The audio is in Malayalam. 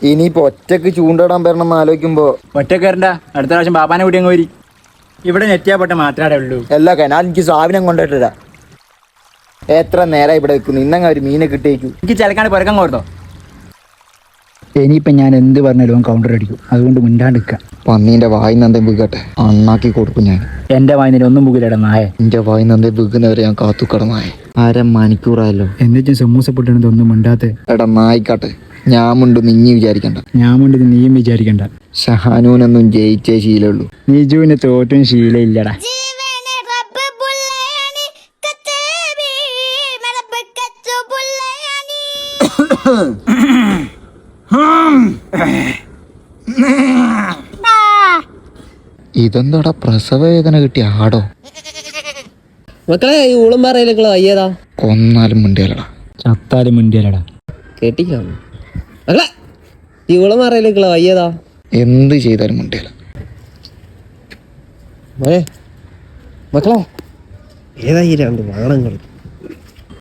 ഇനിയിപ്പോ ഒറ്റക്ക് ചൂണ്ടിടാൻ വരണമെന്ന് ആലോചിക്കുമ്പോ ഒറ്റക്ക് വരണ്ട, അടുത്ത പ്രാവശ്യം ബാപ്പാനെ കൂടി അങ്ങ് വരി. ഇവിടെ നെറ്റിയാ പൊട്ട മാത്രമേ ഉള്ളൂ. എല്ലാ ഞാൻ എനിക്ക് സാധനം കൊണ്ടിട്ടില്ല. എത്ര നേരം ഇവിടെ വെക്കുന്നു, ഇന്നങ്ങ ഒരു മീനെ കിട്ടിയേക്കു. എനിക്ക് ചിലക്കാണ്ട് പുരക്കം കൊടുത്തോ. ഇനിയിപ്പം ഞാൻ എന്ത് പറഞ്ഞാലും കൗണ്ടർ അടിക്കും, അതുകൊണ്ട് മിണ്ടാണ്ടിരിക്കാം. പന്നീന്റെ വായി നന്ദേ വീകട്ടെ, അണ്ണാക്കി കൊടുക്കും ഞാൻ. എൻ്റെ വായിന്ന് ഒന്നും മുകിലട നായ. എന്റെ വായി നന്ദേ വീകുന്നവരെ ഞാൻ കാത്തുക്കടനായ. 1/2 മണിക്കൂറായല്ലോ. എന്നിട്ടും സമൂസ പൊട്ടണത് ഒന്നും മിണ്ടാത്തെ. എടാ നായിക്കാട്ടെ, ഞാൻ മുണ്ട് നിങ്ങി വിചാരിക്കണ്ട. ഞാൻ മുണ്ടത് നീയും വിചാരിക്കണ്ട. ഷഹാനൂനൊന്നും ജയിച്ചേ ശീലമുള്ളൂ. നിജുവിന് തോറ്റും ശീലയില്ലടാ. ഇതെന്താടാ പ്രസവവേദന കിട്ടിയ ആടോ? മക്കളെ, ഈ ഊളംപാറയിലേക്കുള്ള വയ്യതാ. കൊന്നാലും മിണ്ടിയാലടാ, ചത്താലും മിണ്ടിയാലടാ. കേട്ടിക്കോ മക്കളെ, ഈ ഊളംപാറയിലേക്കുള്ള വയ്യതാ. എന്ത് ചെയ്താലും മിണ്ടിയാല. മക്കളെ, ഏതാ ഈ രണ്ട് വാണങ്ങൾ?